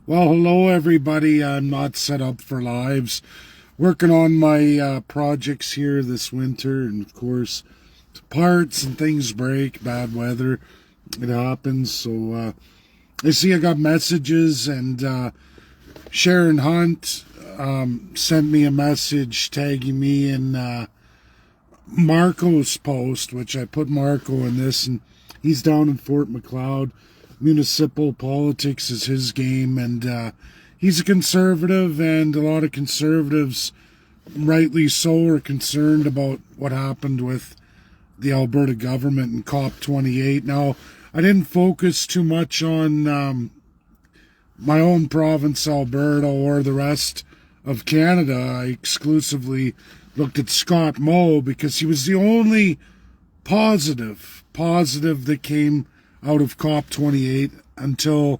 Well, hello everybody. I'm not set up for lives. Working on my projects here this winter, and of course, parts and things break, bad weather, it happens. So I see I got messages, and Sharon Hunt sent me a message tagging me in Marco's post, which I put Marco in this, and he's down in Fort Macleod. Municipal politics is his game, and he's a conservative, and a lot of conservatives, rightly so, are concerned about what happened with the Alberta government and COP28. Now, I didn't focus too much on my own province, Alberta, or the rest of Canada. I exclusively looked at Scott Moe because he was the only positive that came out of COP28 until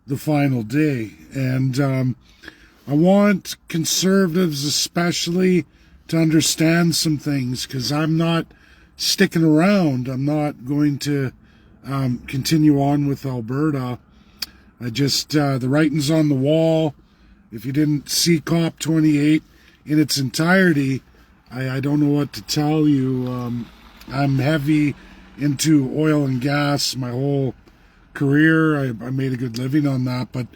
the final day. And I want conservatives especially to understand some things, because I'm not sticking around. I'm not going to continue on with Alberta. I just, the writing's on the wall. If you didn't see COP28 in its entirety, I don't know what to tell you. I'm heavy into oil and gas my whole career. I made a good living on that, but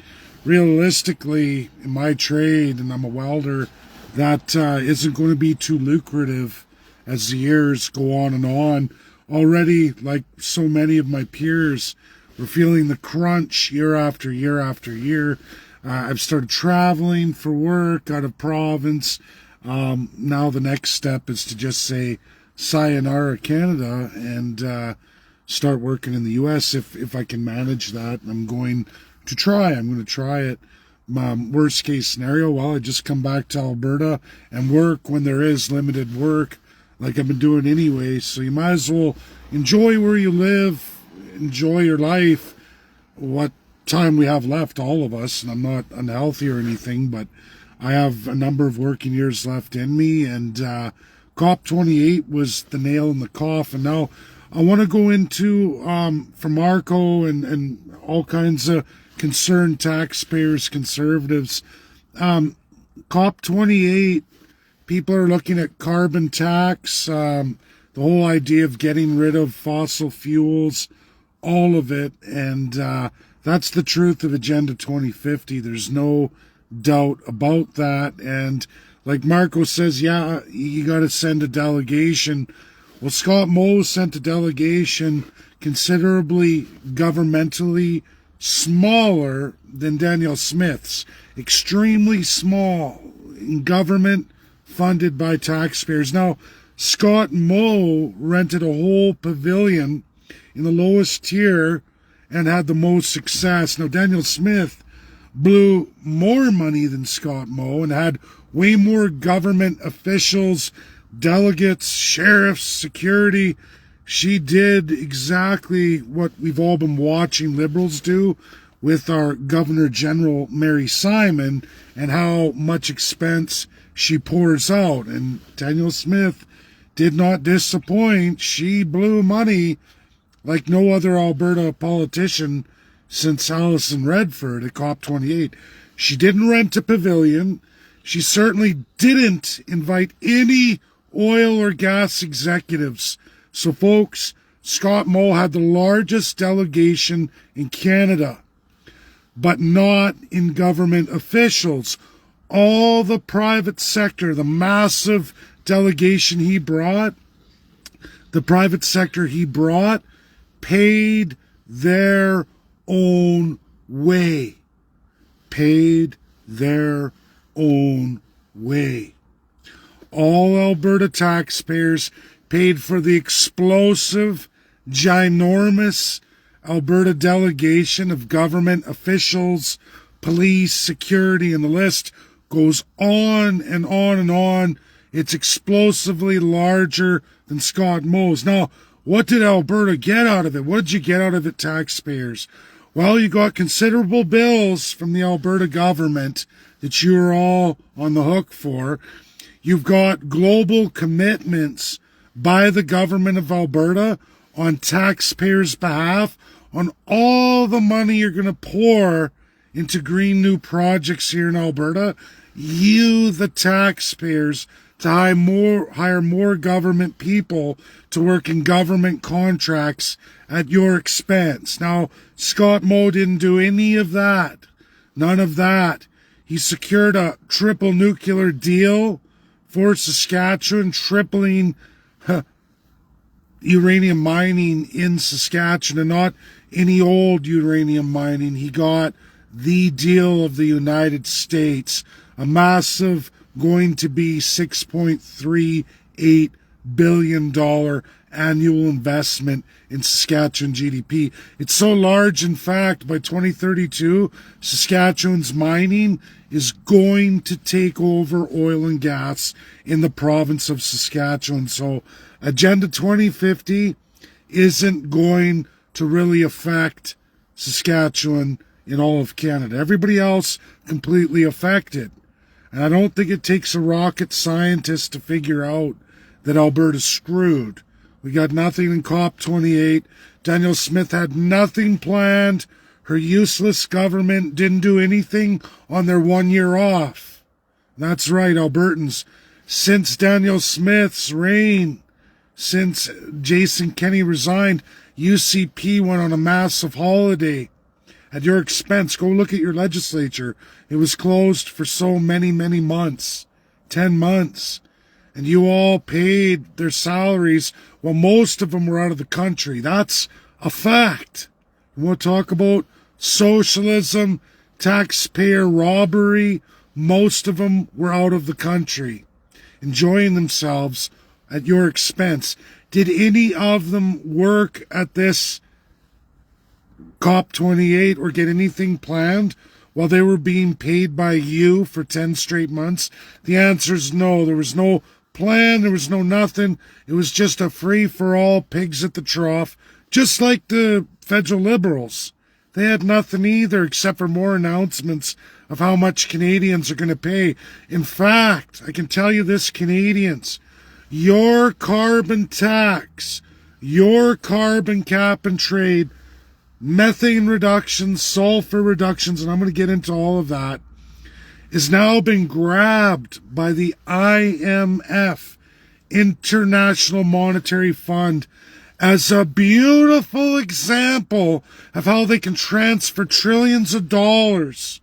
realistically, in my trade, and I'm a welder, that isn't going to be too lucrative as the years go on and on. Already, like so many of my peers, we're feeling the crunch year after year after year. I've started traveling for work out of province. Now the next step is to just say sayonara Canada and start working in the U.S. if I can manage that. I'm going to try. I'm going to try it. Worst case scenario, well, I just come back to Alberta and work when there is limited work, like I've been doing anyway. So you might as well enjoy where you live, enjoy your life, what time we have left, all of us. And I'm not unhealthy or anything, but I have a number of working years left in me, and COP28 was the nail in the coffin. Now, I want to go into, for Marco and all kinds of concerned taxpayers, conservatives, COP28, people are looking at carbon tax, the whole idea of getting rid of fossil fuels, all of it, and that's the truth of Agenda 2050. There's no doubt about that. And like Marco says, yeah, you got to send a delegation. Well, Scott Moe sent a delegation considerably governmentally smaller than Danielle Smith's, extremely small in government, funded by taxpayers. Now, Scott Moe rented a whole pavilion in the lowest tier and had the most success. Now, Danielle Smith blew more money than Scott Moe and had way more government officials, delegates, sheriffs, security. She did exactly what we've all been watching Liberals do with our Governor General Mary Simon, and how much expense she pours out. And Danielle Smith did not disappoint. She blew money like no other Alberta politician since Alison Redford at COP28. She didn't rent a pavilion. She certainly didn't invite any oil or gas executives. So, folks, Scott Moe had the largest delegation in Canada, but not in government officials. All the private sector, the massive delegation he brought, the private sector he brought, paid their own way. Paid their own way. All Alberta taxpayers paid for the explosive, ginormous Alberta delegation of government officials, police, security, and the list goes on and on and on. It's explosively larger than Scott Moe's. Now, what did Alberta get out of it? What did you get out of it, taxpayers? Well, you got considerable bills from the Alberta government that you're all on the hook for. You've got global commitments by the government of Alberta on taxpayers' behalf on all the money you're going to pour into green new projects here in Alberta, you, the taxpayers, to hire more government people to work in government contracts at your expense. Now, Scott Moe didn't do any of that. None of that. He secured a triple nuclear deal for Saskatchewan, tripling uranium mining in Saskatchewan, and not any old uranium mining. He got the deal of the United States, a massive, going to be $6.38 billion annual investment in Saskatchewan GDP. It's so large, in fact, by 2032, Saskatchewan's mining is going to take over oil and gas in the province of Saskatchewan. So Agenda 2050 isn't going to really affect Saskatchewan in all of Canada. Everybody else completely affected. And I don't think it takes a rocket scientist to figure out that Alberta's screwed. We got nothing in COP28. Danielle Smith had nothing planned. Her useless government didn't do anything on their 1 year off. That's right, Albertans. Since Danielle Smith's reign, since Jason Kenney resigned, UCP went on a massive holiday at your expense. Go look at your legislature. It was closed for so many, many months. 10 months. And you all paid their salaries while most of them were out of the country. That's a fact. And we'll talk about socialism, taxpayer robbery. Most of them were out of the country, enjoying themselves at your expense. Did any of them work at this COP28 or get anything planned while they were being paid by you for 10 straight months? The answer is no. There was no plan. There was no nothing. It was just a free-for-all, pigs at the trough, just like the federal Liberals. They had nothing either except for more announcements of how much Canadians are going to pay. In fact, I can tell you this, Canadians, your carbon tax, your carbon cap and trade, methane reductions, sulfur reductions, and I'm going to get into all of that, is now been grabbed by the IMF, International Monetary Fund, as a beautiful example of how they can transfer trillions of dollars,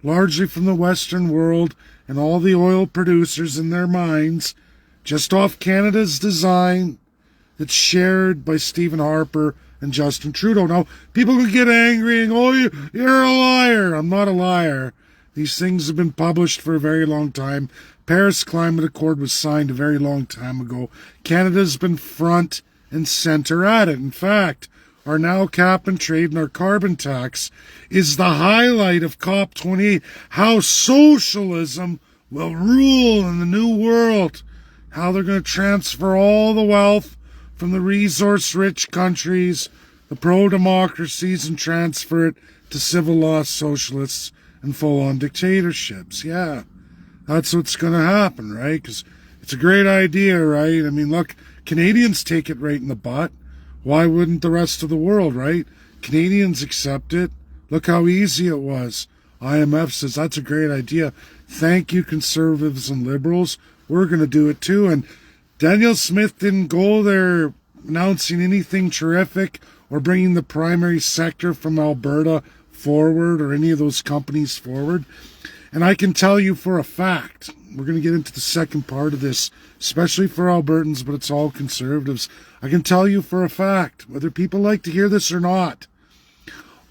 largely from the Western world and all the oil producers in their mines, just off Canada's design, that's shared by Stephen Harper and Justin Trudeau. Now, people can get angry and, oh, you're a liar. I'm not a liar. These things have been published for a very long time. Paris Climate Accord was signed a very long time ago. Canada's been front and center at it. In fact, our now cap and trade and our carbon tax is the highlight of COP28, how socialism will rule in the new world, how they're going to transfer all the wealth from the resource-rich countries, the pro-democracies, and transfer it to civil law socialists and full-on dictatorships. Yeah, that's what's going to happen, right? Because it's a great idea, right? I mean, look, Canadians take it right in the butt. Why wouldn't the rest of the world, right? Canadians accept it. Look how easy it was. IMF says that's a great idea. Thank you, conservatives and liberals. We're going to do it too. And Danielle Smith didn't go there announcing anything terrific or bringing the primary sector from Alberta forward or any of those companies forward. And I can tell you for a fact, we're going to get into the second part of this, especially for Albertans, but it's all conservatives. I can tell you for a fact, whether people like to hear this or not,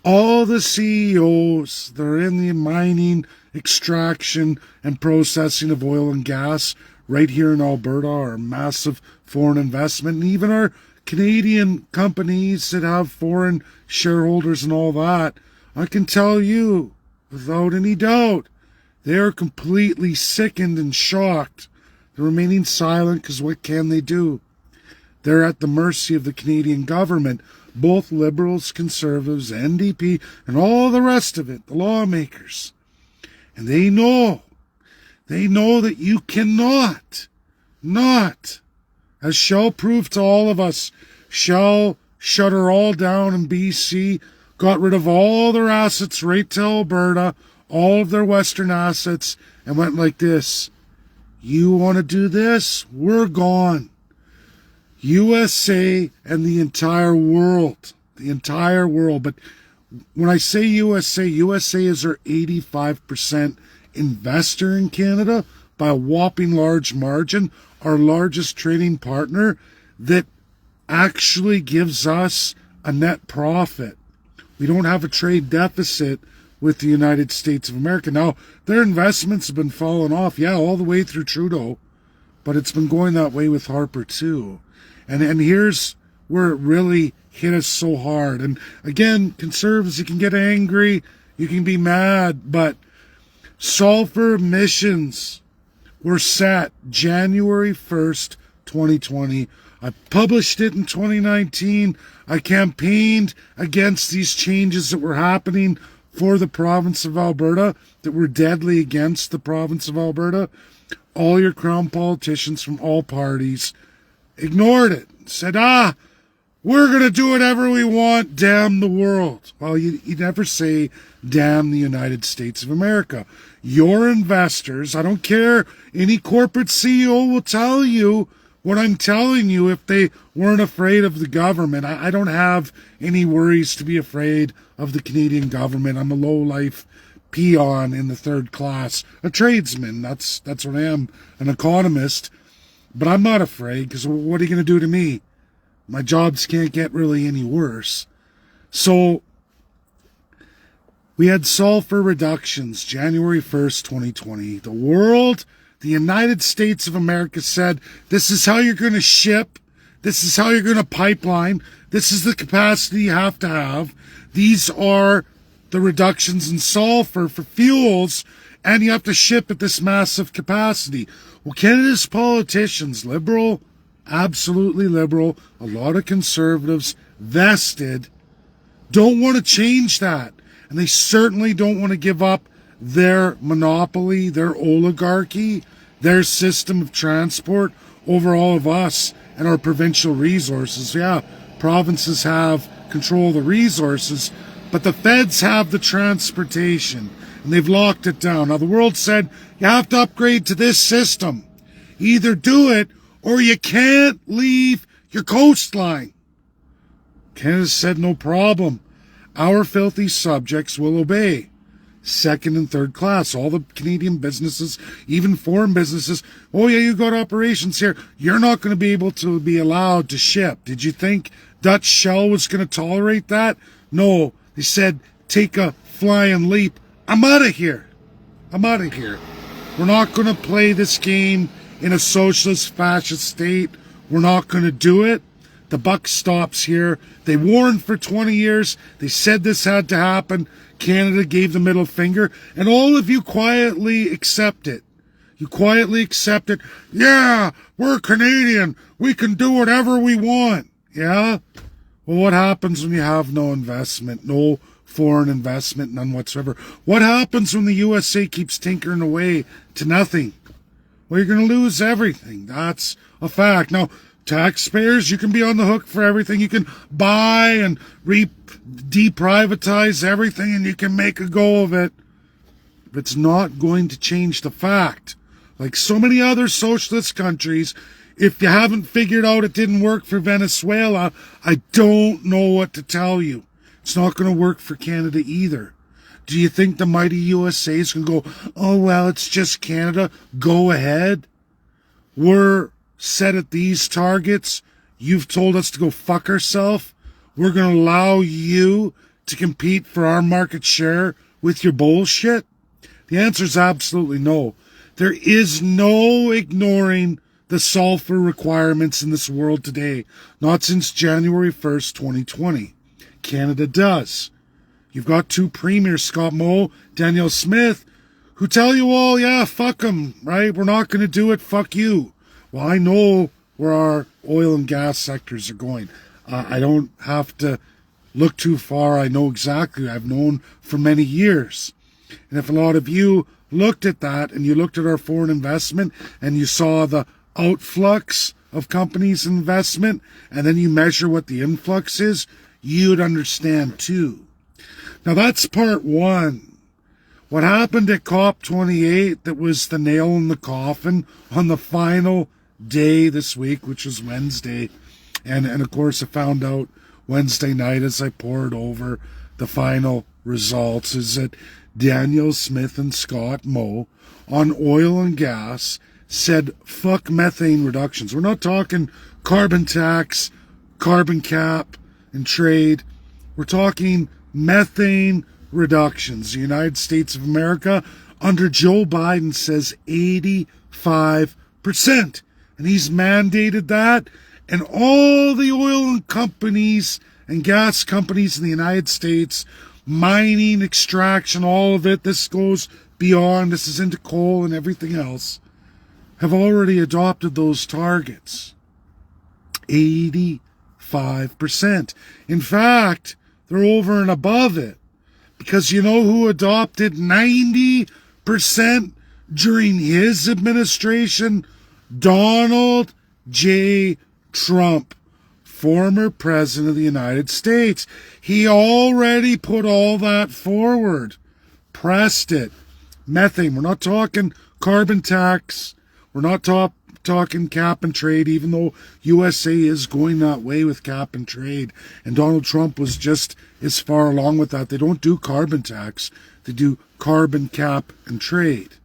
all the CEOs that are in the mining, extraction, and processing of oil and gas right here in Alberta are massive foreign investment, and even our Canadian companies that have foreign shareholders and all that, I can tell you, without any doubt, they are completely sickened and shocked. They're remaining silent because what can they do? They're at the mercy of the Canadian government, both Liberals, Conservatives, NDP, and all the rest of it, the lawmakers. And they know that you cannot, as Shell proved to all of us, Shell shut her all down in BC, got rid of all their assets right to Alberta, all of their Western assets, and went like this. You want to do this? We're gone. USA and the entire world. The entire world. But when I say USA, USA is our 85% investor in Canada by a whopping large margin, our largest trading partner that actually gives us a net profit. We don't have a trade deficit with the United States of America. Now, their investments have been falling off, yeah, all the way through Trudeau, but it's been going that way with Harper too. And here's where it really hit us so hard. And again, conservatives, you can get angry, you can be mad, but sulfur emissions were set January 1st, 2020. I published it in 2019. I campaigned against these changes that were happening for the province of Alberta, that were deadly against the province of Alberta. All your crown politicians from all parties ignored it. Said, we're going to do whatever we want, damn the world. Well, you never say damn the United States of America. Your investors, I don't care, any corporate CEO will tell you what I'm telling you if they weren't afraid of the government. I don't have any worries to be afraid of the Canadian government. I'm a low-life peon in the third class, a tradesman. That's what I am, an economist. But I'm not afraid, because what are you going to do to me? My jobs can't get really any worse. So we had sulfur reductions January 1st, 2020. The world, the United States of America said, this is how you're going to ship. This is how you're going to pipeline. This is the capacity you have to have. These are the reductions in sulfur for fuels, and you have to ship at this massive capacity. Well, Canada's politicians, liberal, absolutely liberal, a lot of conservatives, vested, don't want to change that. And they certainly don't want to give up their monopoly, their oligarchy, their system of transport over all of us and our provincial resources. Yeah, provinces have control of the resources, but the feds have the transportation, and they've locked it down. Now, the world said, you have to upgrade to this system. Either do it, or you can't leave your coastline. Canada said, no problem. Our filthy subjects will obey. Second and third class. All the Canadian businesses, even foreign businesses, oh yeah, you got operations here. You're not going to be able to be allowed to ship. Did you think Dutch Shell was going to tolerate that? No. They said, take a flying leap. I'm out of here. I'm out of here. We're not going to play this game in a socialist fascist state. We're not going to do it. The buck stops here. They warned for 20 years. They said this had to happen. Canada gave the middle finger, and all of you quietly accept it. You quietly accept it. Yeah, we're Canadian. We can do whatever we want. Yeah? Well, what happens when you have no investment, no foreign investment, none whatsoever? What happens when the USA keeps tinkering away to nothing? Well, you're going to lose everything. That's a fact. Now, taxpayers, you can be on the hook for everything. You can buy and deprivatize everything, and you can make a go of it. But it's not going to change the fact. Like so many other socialist countries, if you haven't figured out it didn't work for Venezuela, I don't know what to tell you. It's not going to work for Canada either. Do you think the mighty USA is going to go, oh, well, it's just Canada? Go ahead. We're set at these targets. You've told us to go fuck ourselves. We're going to allow you to compete for our market share with your bullshit? The answer is absolutely no. There is no ignoring the sulfur requirements in this world today. Not since January 1st, 2020. Canada does. You've got two premiers, Scott Moe, Danielle Smith, who tell you all, yeah, fuck them, right? We're not going to do it, fuck you. Well, I know where our oil and gas sectors are going. I don't have to look too far. I know exactly. I've known for many years. And if a lot of you looked at that and you looked at our foreign investment and you saw the outflux of companies' investment and then you measure what the influx is, you'd understand too. Now that's part one. What happened at COP28 that was the nail in the coffin on the final day this week, which was Wednesday. And of course I found out Wednesday night as I poured over the final results, is that Danielle Smith and Scott Moe on oil and gas said fuck methane reductions. We're not talking carbon tax, carbon cap and trade. We're talking methane reductions. The United States of America under Joe Biden says 85%. And he's mandated that. And all the oil companies and gas companies in the United States, mining, extraction, all of it, this goes beyond, this is into coal and everything else, have already adopted those targets. 85%. In fact, they're over and above it. Because you know who adopted 90% during his administration? Donald J. Trump, former president of the United States. He already put all that forward. Pressed it. Methane. We're not talking carbon tax. We're not talking cap and trade, even though USA is going that way with cap and trade. And Donald Trump was just as far along with that. They don't do carbon tax. They do carbon cap and trade.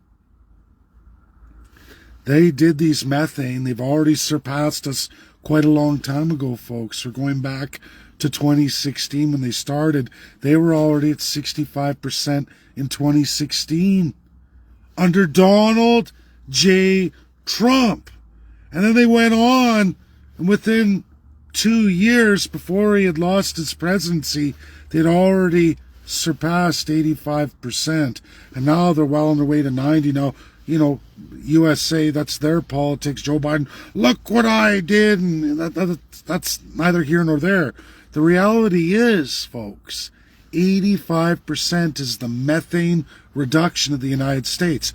They did these methane. They've already surpassed us quite a long time ago, folks. We're going back to 2016 when they started. They were already at 65% in 2016 under Donald J. Trump. And then they went on, and within 2 years before he had lost his presidency, they'd already surpassed 85%. And now they're well on their way to 90. Now, you know, USA, that's their politics. Joe Biden, look what I did, and that's neither here nor there. The reality is, folks, 85% is the methane reduction of the United States.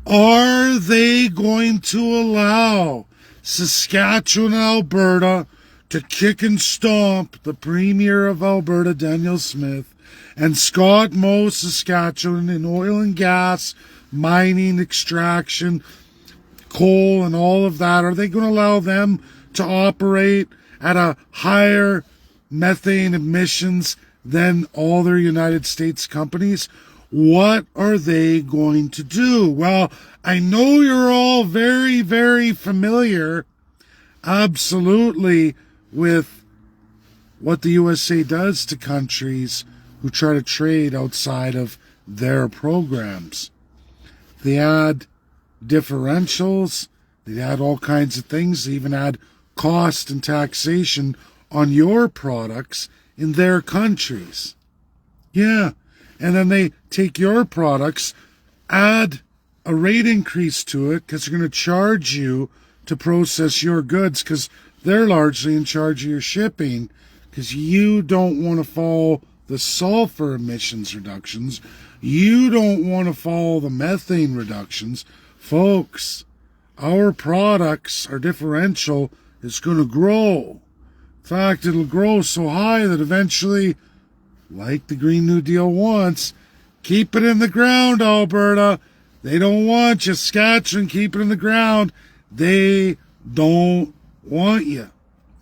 Are they going to allow Saskatchewan and Alberta to kick and stomp the Premier of Alberta, Danielle Smith, and Scott Moe, Saskatchewan, in oil and gas, mining, extraction, coal, and all of that? Are they going to allow them to operate at a higher methane emissions than all their United States companies? What are they going to do? Well, I know you're all very, very familiar, absolutely, with what the USA does to countries who try to trade outside of their programs. They add differentials, they add all kinds of things, they even add cost and taxation on your products in their countries. Yeah. And then they take your products, add a rate increase to it because they're going to charge you to process your goods because they're largely in charge of your shipping because you don't want to follow the sulfur emissions reductions. You don't want to follow the methane reductions. Folks, our products, our differential is going to grow. In fact, it'll grow so high that eventually, like the Green New Deal wants, keep it in the ground, Alberta. They don't want you. Saskatchewan, keep it in the ground. They don't want you.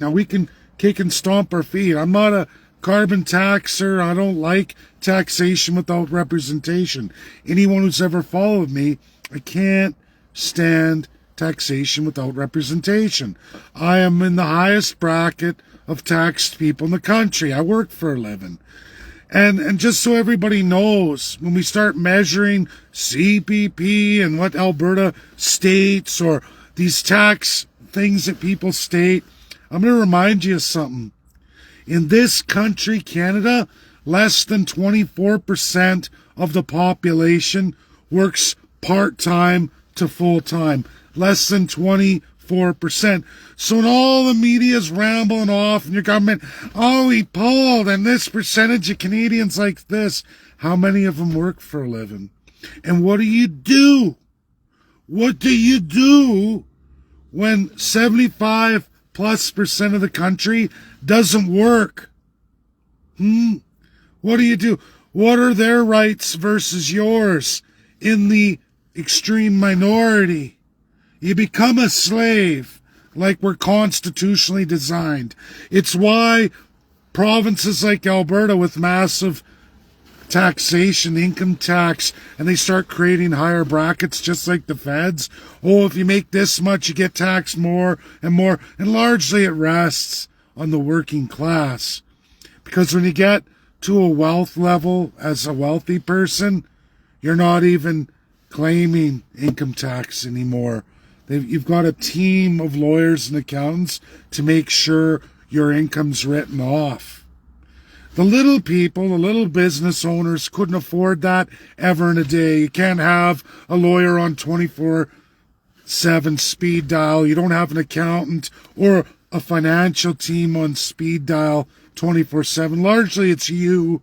Now, we can kick and stomp our feet. I'm not a carbon taxer. I don't like taxation without representation. Anyone who's ever followed me, I can't stand taxation without representation. I am in the highest bracket of taxed people in the country. I work for a living. And just so everybody knows, when we start measuring CPP and what Alberta states or these tax things that people state, I'm going to remind you of something. In this country, Canada, less than 24% of the population works part-time to full-time. Less than 24%. So when all the media's rambling off and your government, oh, he polled and this percentage of Canadians like this, how many of them work for a living? And what do you do? What do you do when 75+% of the country doesn't work? What do you do? What are their rights versus yours in the extreme minority? You become a slave like we're constitutionally designed. It's why provinces like Alberta with massive taxation, income tax, and they start creating higher brackets just like the feds. Oh, if you make this much, you get taxed more and more. And largely it rests on the working class. Because when you get to a wealth level as a wealthy person, you're not even claiming income tax anymore. You've got a team of lawyers and accountants to make sure your income's written off. The little people, the little business owners couldn't afford that ever in a day. You can't have a lawyer on 24/7 speed dial. You don't have an accountant or a financial team on speed dial 24/7. Largely it's you,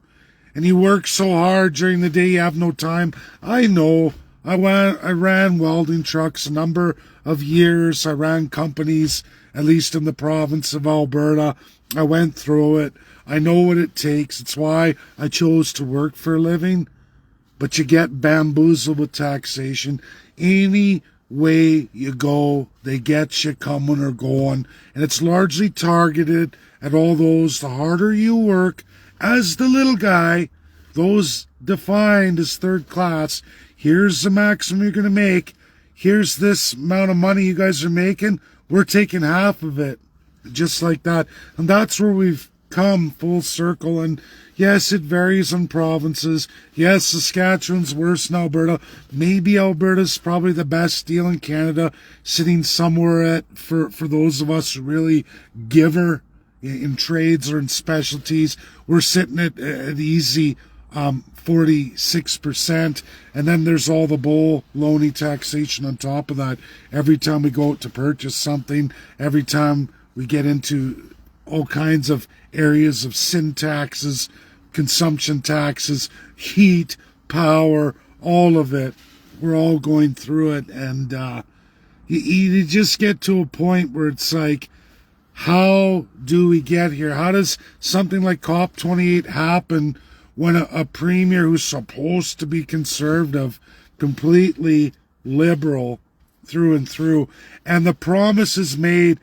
and you work so hard during the day you have no time. I know. I ran welding trucks a number of years. I ran companies, at least in the province of Alberta. I went through it. I know what it takes. It's why I chose to work for a living. But you get bamboozled with taxation. Any way you go, they get you coming or going. And it's largely targeted at all those, the harder you work as the little guy, those defined as third class. Here's the maximum you're going to make. Here's this amount of money you guys are making. We're taking half of it. Just like that. And that's where we've come full circle. And yes, it varies on provinces. Yes, Saskatchewan's worse than Alberta. Maybe Alberta's probably the best deal in Canada, sitting somewhere at, for those of us who really giver in trades or in specialties, we're sitting at easy 46%, and then there's all the baloney taxation on top of that. Every time we go out to purchase something, every time we get into all kinds of areas of sin taxes, consumption taxes, heat, power, all of it, we're all going through it, and you just get to a point where it's like, how do we get here? How does something like COP28 happen when a premier who's supposed to be conservative, completely liberal through and through, and the promise is made?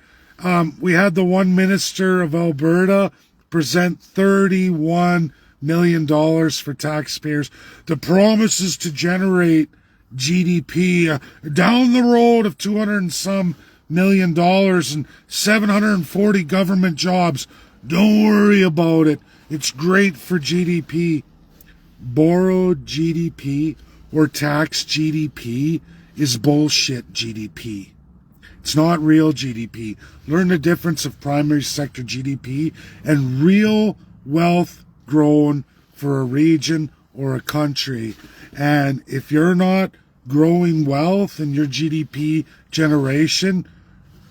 We had the one minister of Alberta present $31 million for taxpayers. The promise is to generate GDP down the road of 200 and some $1 million and 740 government jobs. Don't worry about it. It's great for GDP. Borrowed GDP or tax GDP is bullshit GDP. It's not real GDP. Learn the difference of primary sector GDP and real wealth grown for a region or a country. And if you're not growing wealth in your GDP generation,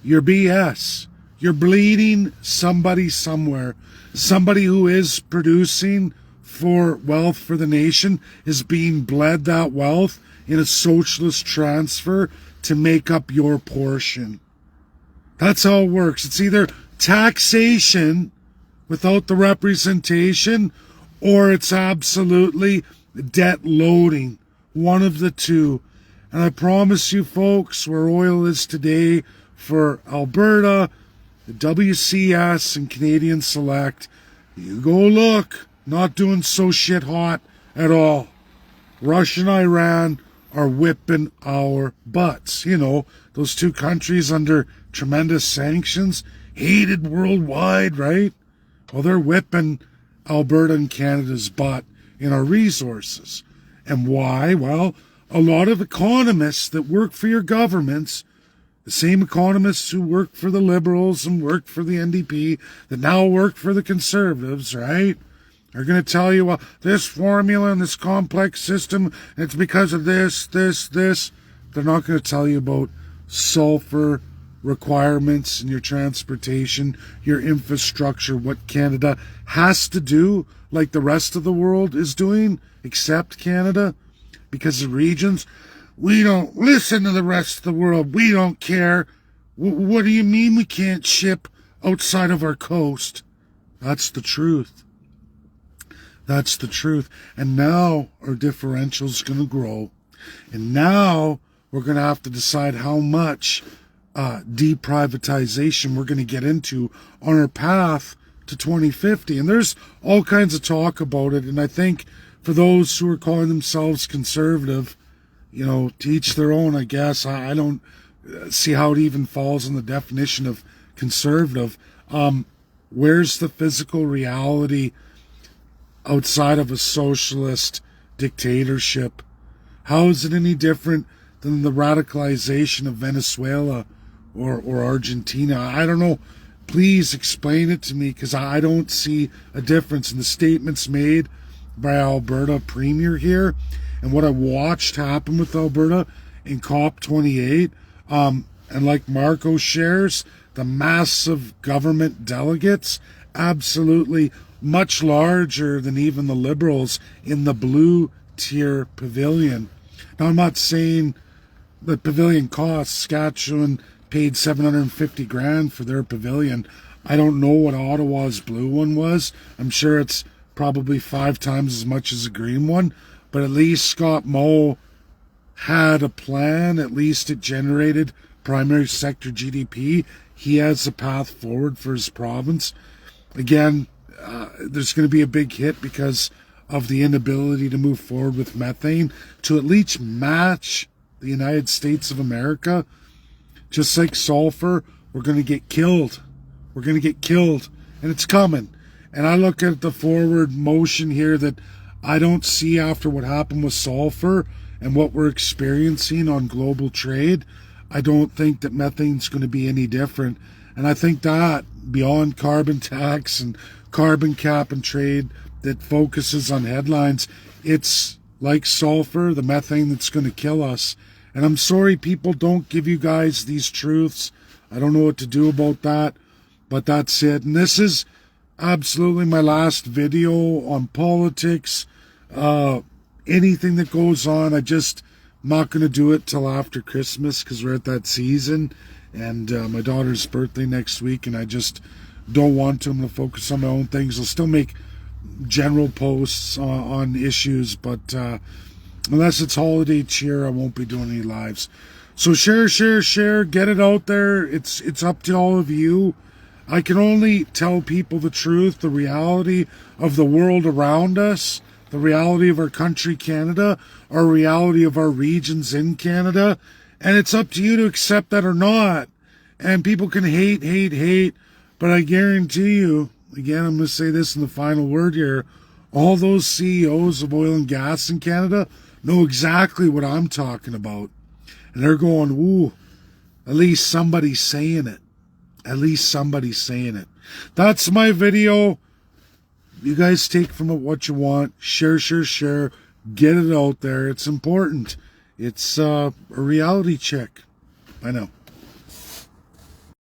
you're BS. You're bleeding somebody somewhere. Somebody who is producing for wealth for the nation is being bled that wealth in a socialist transfer to make up your portion. That's how it works. It's either taxation without the representation, or it's absolutely debt loading. One of the two. And I promise you folks, where oil is today for Alberta, the WCS and Canadian Select, you go look, not doing so shit hot at all. Russia and Iran are whipping our butts. You know, those two countries under tremendous sanctions, hated worldwide, right? Well, they're whipping Alberta and Canada's butt in our resources. And why? Well, a lot of economists that work for your governments, the same economists who work for the Liberals and work for the NDP, that now work for the Conservatives, right, are going to tell you, well, this formula and this complex system, it's because of this. They're not going to tell you about sulfur requirements in your transportation, your infrastructure, what Canada has to do, like the rest of the world is doing, except Canada, because the regions, we don't listen to the rest of the world. We don't care. What do you mean we can't ship outside of our coast? That's the truth. That's the truth. And now our differential is going to grow. And now we're going to have to decide how much deprivatization we're going to get into on our path to 2050. And there's all kinds of talk about it. And I think for those who are calling themselves conservative, to each their own, I guess. I don't see how it even falls in the definition of conservative. Where's the physical reality outside of a socialist dictatorship? How is it any different than the radicalization of Venezuela or Argentina? I don't know. Please explain it to me, because I don't see a difference in the statements made by Alberta Premier here and what I watched happen with Alberta in COP28. And like Marco shares, the massive government delegates, absolutely much larger than even the Liberals in the blue tier pavilion. Now, I'm not saying the pavilion costs. Saskatchewan paid $750,000 for their pavilion. I don't know what Ottawa's blue one was. I'm sure it's probably 5 times as much as the green one. But at least Scott Moe had a plan. At least it generated primary sector GDP. He has a path forward for his province. Again, there's going to be a big hit because of the inability to move forward with methane to at least match the United States of America. Just like sulfur, we're going to get killed. We're going to get killed, and it's coming. And I look at the forward motion here that I don't see after what happened with sulfur and what we're experiencing on global trade. I don't think that methane's going to be any different. And I think that beyond carbon tax and carbon cap and trade that focuses on headlines, it's like sulfur, the methane, that's going to kill us. And I'm sorry people don't give you guys these truths. I don't know what to do about that, but that's it. And this is absolutely my last video on politics. Anything that goes on, I'm not going to do it till after Christmas, because we're at that season. And my daughter's birthday next week, and I just don't want to. I'm going to focus on my own things. I'll still make general posts on issues, but unless it's holiday cheer, I won't be doing any lives. So share, get it out there. It's up to all of you. I can only tell people the truth, the reality of the world around us, the reality of our country, Canada, our reality of our regions in Canada, and it's up to you to accept that or not. And people can hate, but I guarantee you, again, I'm going to say this in the final word here, all those CEOs of oil and gas in Canada know exactly what I'm talking about. And they're going, ooh, at least somebody's saying it. At least somebody's saying it. That's my video. You guys take from it what you want. Share. Get it out there. It's important. It's a reality check. I know.